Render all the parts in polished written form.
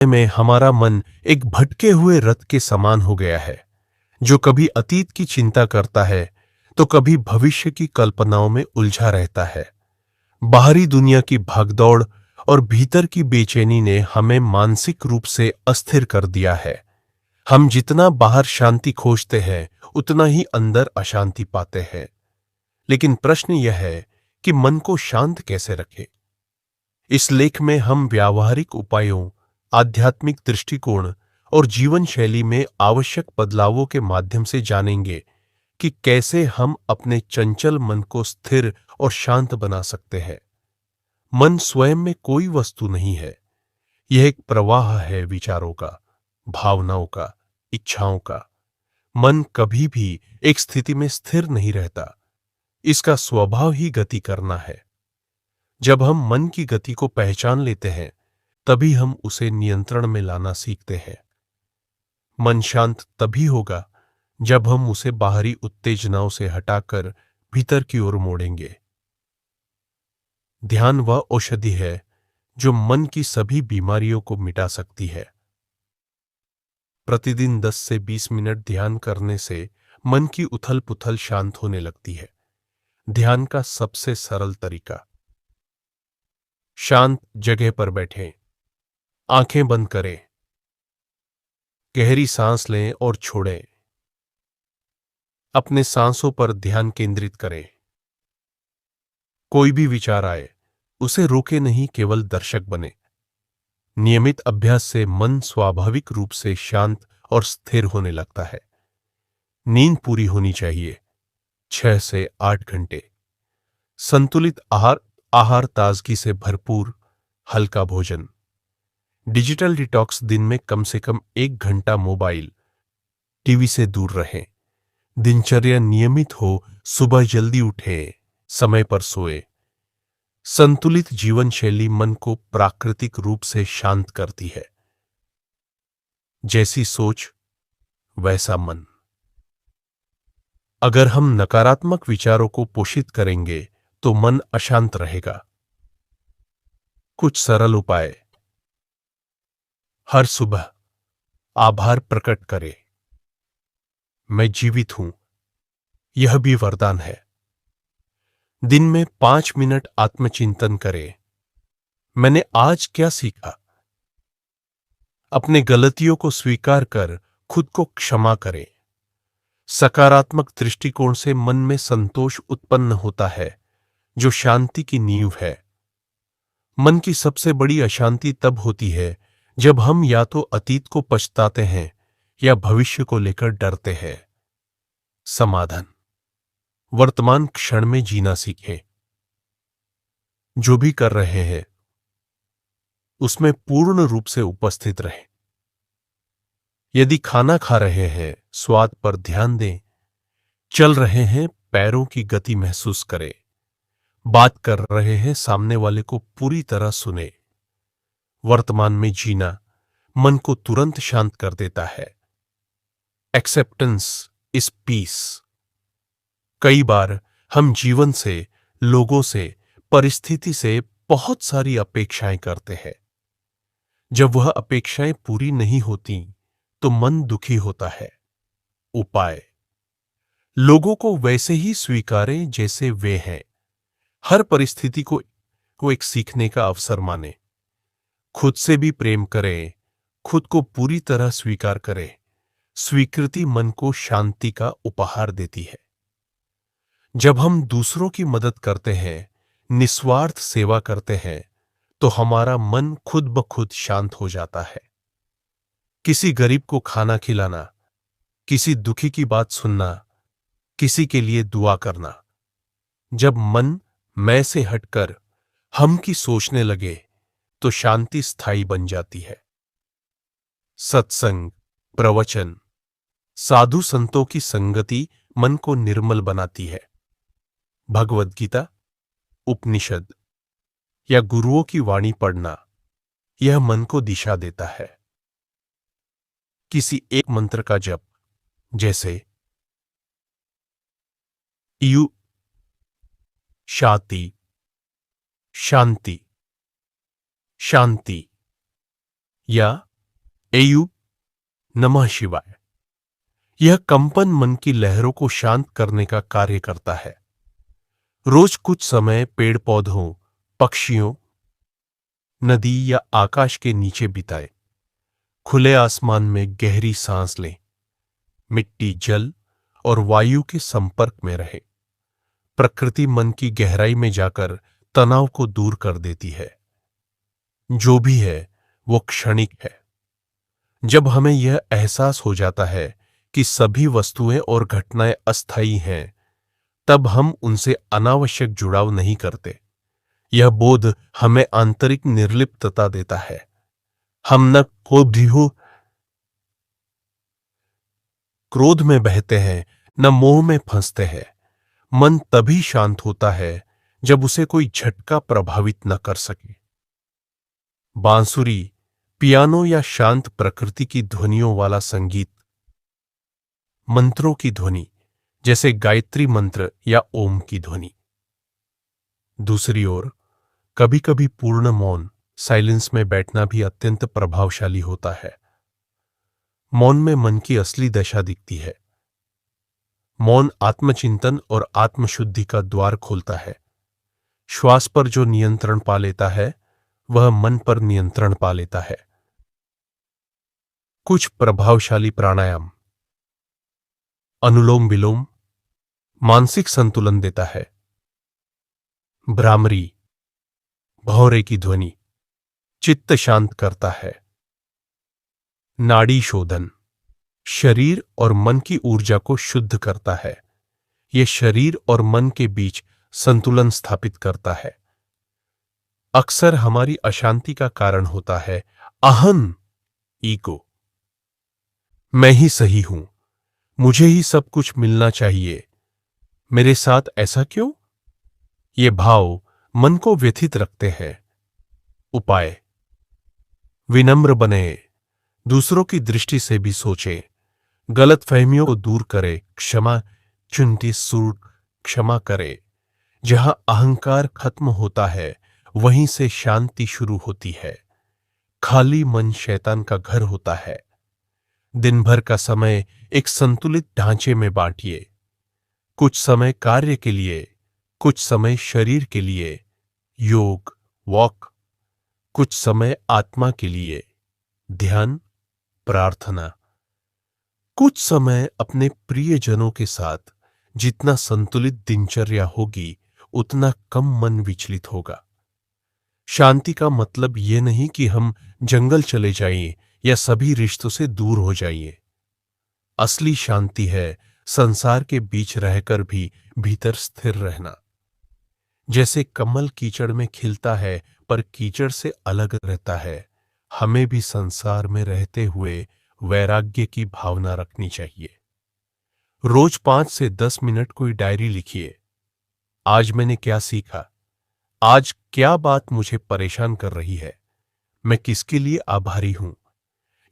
में हमारा मन एक भटके हुए रथ के समान हो गया है, जो कभी अतीत की चिंता करता है तो कभी भविष्य की कल्पनाओं में उलझा रहता है। बाहरी दुनिया की भागदौड़ और भीतर की बेचैनी ने हमें मानसिक रूप से अस्थिर कर दिया है। हम जितना बाहर शांति खोजते हैं, उतना ही अंदर अशांति पाते हैं। लेकिन प्रश्न यह है कि मन को शांत कैसे रखें? इस लेख में हम व्यावहारिक उपायों, आध्यात्मिक दृष्टिकोण और जीवन शैली में आवश्यक बदलावों के माध्यम से जानेंगे कि कैसे हम अपने चंचल मन को स्थिर और शांत बना सकते हैं। मन स्वयं में कोई वस्तु नहीं है। यह एक प्रवाह है विचारों का, भावनाओं का, इच्छाओं का। मन कभी भी एक स्थिति में स्थिर नहीं रहता। इसका स्वभाव ही गति करना है। जब हम मन की गति को पहचान लेते हैं, तभी हम उसे नियंत्रण में लाना सीखते हैं। मन शांत तभी होगा जब हम उसे बाहरी उत्तेजनाओं से हटाकर भीतर की ओर मोड़ेंगे। ध्यान वह औषधि है जो मन की सभी बीमारियों को मिटा सकती है। प्रतिदिन 10 से 20 मिनट ध्यान करने से मन की उथल-पुथल शांत होने लगती है। ध्यान का सबसे सरल तरीका। शांत जगह पर बैठें, आंखें बंद करें, गहरी सांस लें और छोड़ें। अपने सांसों पर ध्यान केंद्रित करें। कोई भी विचार आए, उसे रोके नहीं, केवल दर्शक बने। नियमित अभ्यास से मन स्वाभाविक रूप से शांत और स्थिर होने लगता है। नींद पूरी होनी चाहिए, 6 से 8 घंटे। संतुलित आहार ताजगी से भरपूर, हल्का भोजन। डिजिटल डिटॉक्स, दिन में कम से कम 1 घंटा मोबाइल, टीवी से दूर रहें। दिनचर्या नियमित हो, सुबह जल्दी उठें, समय पर सोए। संतुलित जीवन शैली मन को प्राकृतिक रूप से शांत करती है। जैसी सोच वैसा मन। अगर हम नकारात्मक विचारों को पोषित करेंगे तो मन अशांत रहेगा। कुछ सरल उपाय। हर सुबह आभार प्रकट करें। मैं जीवित हूं, यह भी वरदान है। दिन में 5 मिनट आत्मचिंतन करें। मैंने आज क्या सीखा? अपने गलतियों को स्वीकार कर खुद को क्षमा करें। सकारात्मक दृष्टिकोण से मन में संतोष उत्पन्न होता है, जो शांति की नींव है। मन की सबसे बड़ी अशांति तब होती है जब हम या तो अतीत को पछताते हैं या भविष्य को लेकर डरते हैं। समाधान। वर्तमान क्षण में जीना सीखें। जो भी कर रहे हैं उसमें पूर्ण रूप से उपस्थित रहें। यदि खाना खा रहे हैं, स्वाद पर ध्यान दें। चल रहे हैं, पैरों की गति महसूस करें। बात कर रहे हैं, सामने वाले को पूरी तरह सुने। वर्तमान में जीना मन को तुरंत शांत कर देता है। Acceptance is peace. कई बार हम जीवन से, लोगों से, परिस्थिति से बहुत सारी अपेक्षाएं करते हैं। जब वह अपेक्षाएं पूरी नहीं होती तो मन दुखी होता है। उपाय। लोगों को वैसे ही स्वीकारें जैसे वे हैं। हर परिस्थिति को एक सीखने का अवसर माने। खुद से भी प्रेम करें, खुद को पूरी तरह स्वीकार करें। स्वीकृति मन को शांति का उपहार देती है। जब हम दूसरों की मदद करते हैं, निस्वार्थ सेवा करते हैं, तो हमारा मन खुद ब खुद शांत हो जाता है। किसी गरीब को खाना खिलाना, किसी दुखी की बात सुनना, किसी के लिए दुआ करना। जब मन मैं से हटकर हम की सोचने लगे तो शांति स्थायी बन जाती है। सत्संग, प्रवचन, साधु संतों की संगति मन को निर्मल बनाती है। भगवद गीता, उपनिषद या गुरुओं की वाणी पढ़ना, यह मन को दिशा देता है। किसी एक मंत्र का जप, जैसे यू, शाति, शांति, शांति, या एयू नमः शिवाय। यह कंपन मन की लहरों को शांत करने का कार्य करता है। रोज कुछ समय पेड़ पौधों, पक्षियों, नदी या आकाश के नीचे बिताए। खुले आसमान में गहरी सांस लें। मिट्टी, जल और वायु के संपर्क में रहे। प्रकृति मन की गहराई में जाकर तनाव को दूर कर देती है। जो भी है वो क्षणिक है। जब हमें यह एहसास हो जाता है कि सभी वस्तुएं और घटनाएं अस्थायी हैं, तब हम उनसे अनावश्यक जुड़ाव नहीं करते। यह बोध हमें आंतरिक निर्लिप्तता देता है। हम न क्रोध में बहते हैं, न मोह में फंसते हैं। मन तभी शांत होता है जब उसे कोई झटका प्रभावित न कर सके। बांसुरी, पियानो या शांत प्रकृति की ध्वनियों वाला संगीत, मंत्रों की ध्वनि जैसे गायत्री मंत्र या ओम की ध्वनि। दूसरी ओर कभी कभी पूर्ण मौन, साइलेंस में बैठना भी अत्यंत प्रभावशाली होता है। मौन में मन की असली दशा दिखती है। मौन आत्मचिंतन और आत्मशुद्धि का द्वार खोलता है। श्वास पर जो नियंत्रण पा लेता है, वह मन पर नियंत्रण पा लेता है। कुछ प्रभावशाली प्राणायाम। अनुलोम विलोम मानसिक संतुलन देता है। भ्रामरी, भौरे की ध्वनि चित्त शांत करता है। नाड़ी शोधन शरीर और मन की ऊर्जा को शुद्ध करता है। यह शरीर और मन के बीच संतुलन स्थापित करता है। अक्सर हमारी अशांति का कारण होता है अहं, ईगो। मैं ही सही हूं, मुझे ही सब कुछ मिलना चाहिए, मेरे साथ ऐसा क्यों? ये भाव मन को व्यथित रखते हैं। उपाय: विनम्र बने, दूसरों की दृष्टि से भी सोचें, गलतफहमियों को दूर करें, क्षमा करें। जहां अहंकार खत्म होता है, वहीं से शांति शुरू होती है। खाली मन शैतान का घर होता है। दिन भर का समय एक संतुलित ढांचे में बांटिए। कुछ समय कार्य के लिए, कुछ समय शरीर के लिए, योग, वॉक, कुछ समय आत्मा के लिए, ध्यान, प्रार्थना, कुछ समय अपने प्रियजनों के साथ। जितना संतुलित दिनचर्या होगी, उतना कम मन विचलित होगा। शांति का मतलब यह नहीं कि हम जंगल चले जाइए या सभी रिश्तों से दूर हो जाइए। असली शांति है संसार के बीच रहकर भी भीतर स्थिर रहना। जैसे कमल कीचड़ में खिलता है पर कीचड़ से अलग रहता है, हमें भी संसार में रहते हुए वैराग्य की भावना रखनी चाहिए। रोज 5 से 10 मिनट कोई डायरी लिखिए। आज मैंने क्या सीखा? आज क्या बात मुझे परेशान कर रही है? मैं किसके लिए आभारी हूं?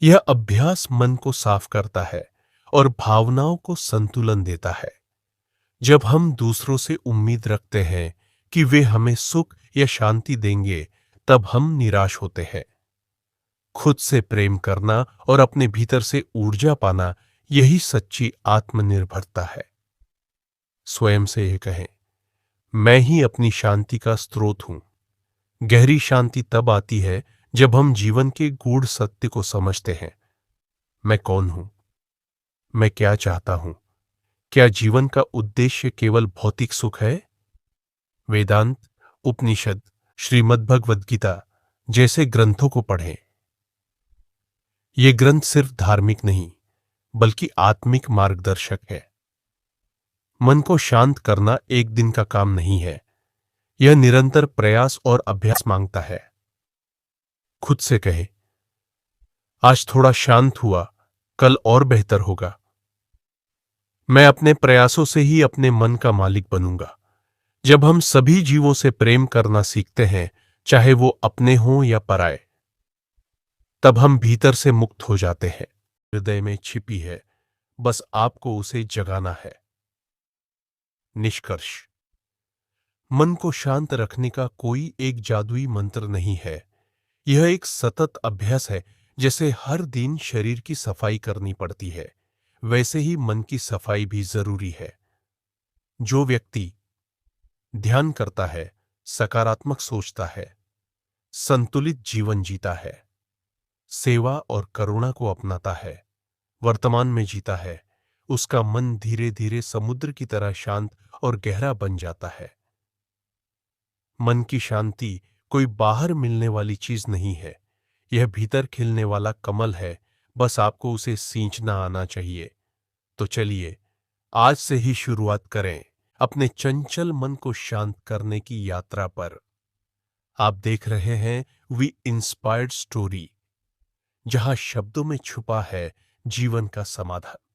यह अभ्यास मन को साफ करता है और भावनाओं को संतुलन देता है। जब हम दूसरों से उम्मीद रखते हैं कि वे हमें सुख या शांति देंगे, तब हम निराश होते हैं। खुद से प्रेम करना और अपने भीतर से ऊर्जा पाना, यही सच्ची आत्मनिर्भरता है। स्वयं से यह कहें, मैं ही अपनी शांति का स्रोत हूं। गहरी शांति तब आती है जब हम जीवन के गूढ़ सत्य को समझते हैं। मैं कौन हूं? मैं क्या चाहता हूं? क्या जीवन का उद्देश्य केवल भौतिक सुख है? वेदांत, उपनिषद, श्रीमद् भगवद गीता जैसे ग्रंथों को पढ़ें। ये ग्रंथ सिर्फ धार्मिक नहीं, बल्कि आत्मिक मार्गदर्शक है। मन को शांत करना एक दिन का काम नहीं है। यह निरंतर प्रयास और अभ्यास मांगता है। खुद से कहे, आज थोड़ा शांत हुआ, कल और बेहतर होगा। मैं अपने प्रयासों से ही अपने मन का मालिक बनूंगा। जब हम सभी जीवों से प्रेम करना सीखते हैं, चाहे वो अपने हों या पराए, तब हम भीतर से मुक्त हो जाते हैं। हृदय में छिपी है, बस आपको उसे जगाना है। निष्कर्ष: मन को शांत रखने का कोई एक जादुई मंत्र नहीं है। यह एक सतत अभ्यास है जैसे हर दिन शरीर की सफाई करनी पड़ती है, वैसे ही मन की सफाई भी जरूरी है। जो व्यक्ति ध्यान करता है, सकारात्मक सोचता है, संतुलित जीवन जीता है, सेवा और करुणा को अपनाता है, वर्तमान में जीता है, उसका मन धीरे धीरे समुद्र की तरह शांत और गहरा बन जाता है। मन की शांति कोई बाहर मिलने वाली चीज नहीं है, यह भीतर खिलने वाला कमल है, बस आपको उसे सींचना आना चाहिए। तो चलिए आज से ही शुरुआत करें अपने चंचल मन को शांत करने की यात्रा पर। आप देख रहे हैं वी इंस्पायर्ड स्टोरी, जहां शब्दों में छुपा है जीवन का समाधान।